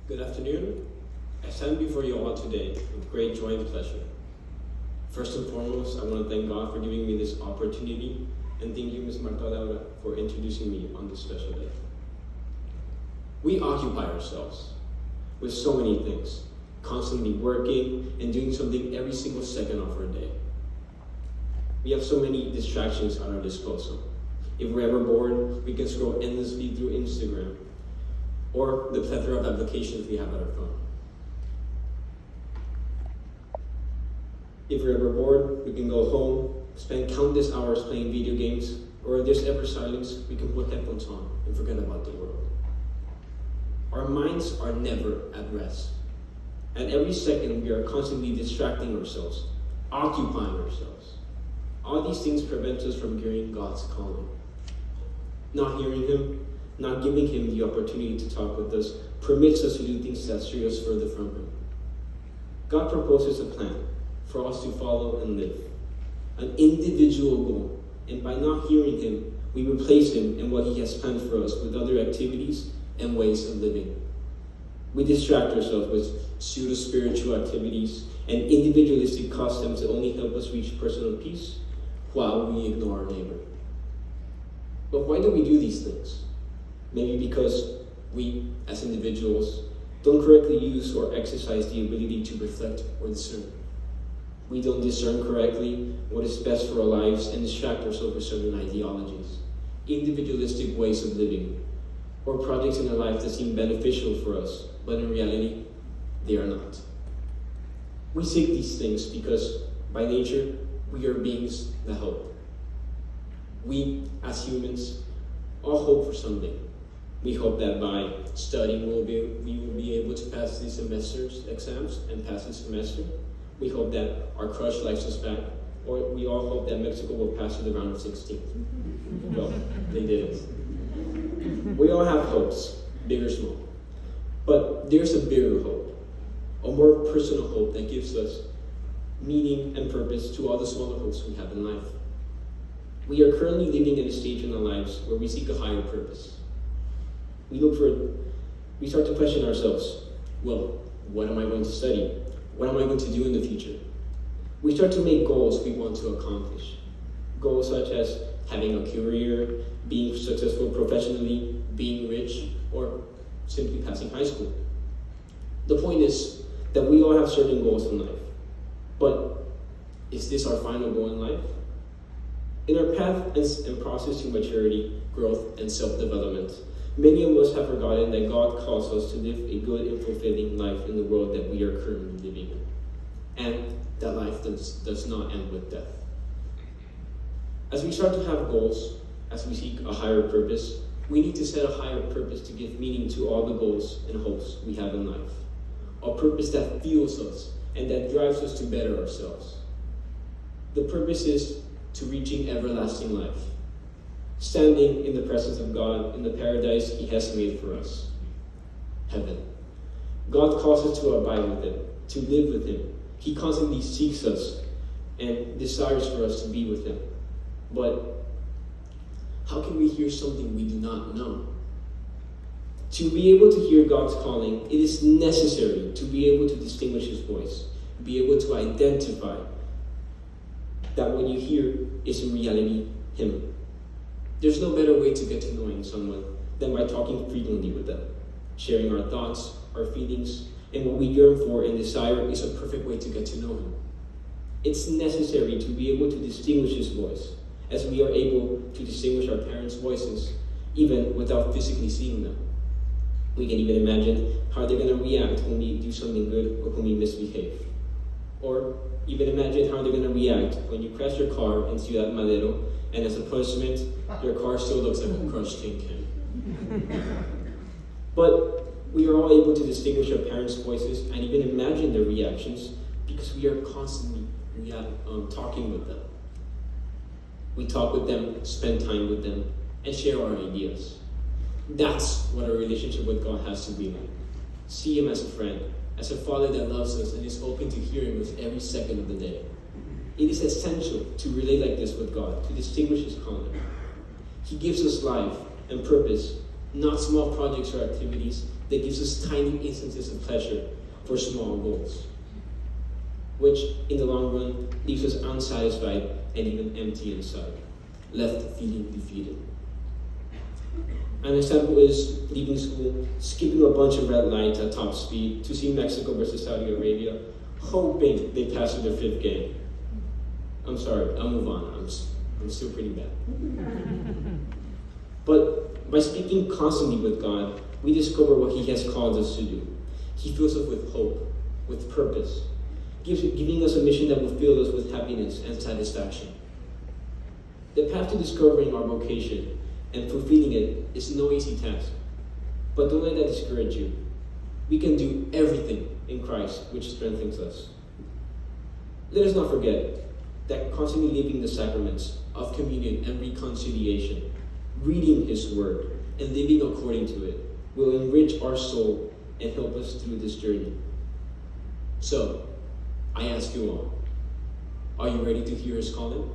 Good afternoon. I stand before you all today with great joy and pleasure. First and foremost, I want to thank God for giving me this opportunity, and thank you, Ms. Marta Laura, for introducing me on this special day. We occupy ourselves with so many things, constantly working and doing something every single second of our day. We have so many distractions at our disposal. If we're ever bored, we can scroll endlessly through Instagram or the plethora of applications we have at our phone. If we're ever bored, we can go home, spend countless hours playing video games, or if there's ever silence, we can put headphones on and forget about the world. Our minds are never at rest. At every second, we are constantly distracting ourselves, occupying ourselves. All these things prevent us from hearing God's calling. Not hearing Him, not giving Him the opportunity to talk with us, permits us to do things that stray us further from Him. God proposes a plan for us to follow and live, an individual goal, and by not hearing Him, we replace Him and what He has planned for us with other activities and ways of living. We distract ourselves with pseudo-spiritual activities and individualistic customs that only help us reach personal peace while we ignore our neighbor. But why do we do these things? Maybe because we, as individuals, don't correctly use or exercise the ability to reflect or discern. We don't discern correctly what is best for our lives and distract ourselves with certain ideologies, individualistic ways of living, or projects in our life that seem beneficial for us, but in reality, they are not. We seek these things because, by nature, we are beings that hope. We, as humans, all hope for something. We hope that by studying, we will be able to pass this semester's exams and pass this semester. We hope that our crush likes us back, or we all hope that Mexico will pass to the round of 16. Well, they didn't. We all have hopes, big or small. But there's a bigger hope, a more personal hope that gives us meaning and purpose to all the smaller hopes we have in life. We are currently living at a stage in our lives where we seek a higher purpose. We start to question ourselves. Well, what am I going to study? What am I going to do in the future? We start to make goals we want to accomplish. Goals such as having a career, being successful professionally, being rich, or simply passing high school. The point is that we all have certain goals in life. But is this our final goal in life? In our path and process to maturity, growth, and self-development, many of us have forgotten that God calls us to live a good and fulfilling life in the world that we are currently living in. And that life does not end with death. As we start to have goals, as we seek a higher purpose, we need to set a higher purpose to give meaning to all the goals and hopes we have in life. A purpose that fuels us and that drives us to better ourselves. The purpose is to reaching everlasting life, standing in the presence of God in the paradise He has made for us, heaven. God calls us to abide with Him, to live with Him. He constantly seeks us and desires for us to be with Him. But how can we hear something we do not know? To be able to hear God's calling, it is necessary to be able to distinguish His voice, be able to identify that what you hear is in reality Him. There's no better way to get to knowing someone than by talking frequently with them. Sharing our thoughts, our feelings, and what we yearn for and desire is a perfect way to get to know Him. It's necessary to be able to distinguish His voice, as we are able to distinguish our parents' voices, even without physically seeing them. We can even imagine how they're going to react when we do something good or when we misbehave. Or even imagine how they're going to react when you crash your car in Ciudad Madero, and as a punishment, your car still looks like a crushed tin can. But we are all able to distinguish our parents' voices and even imagine their reactions because we are constantly talking with them. We talk with them, spend time with them, and share our ideas. That's what our relationship with God has to be like. See Him as a friend, as a Father that loves us and is open to hearing us every second of the day. It is essential to relate like this with God, to distinguish His calling. He gives us life and purpose, not small projects or activities that gives us tiny instances of pleasure for small goals, which in the long run leaves us unsatisfied and even empty inside, left feeling defeated. An example is leaving school, skipping a bunch of red lights at top speed to see Mexico versus Saudi Arabia, hoping they pass to their 5th game. I'm sorry, I'll move on. I'm still pretty bad. But by speaking constantly with God, we discover what He has called us to do. He fills us with hope, with purpose, giving us a mission that will fill us with happiness and satisfaction. The path to discovering our vocation and fulfilling it is no easy task. But don't let that discourage you. We can do everything in Christ, which strengthens us. Let us not forget that constantly living the sacraments of communion and reconciliation, reading His Word, and living according to it will enrich our soul and help us through this journey. So, I ask you all, are you ready to hear His calling?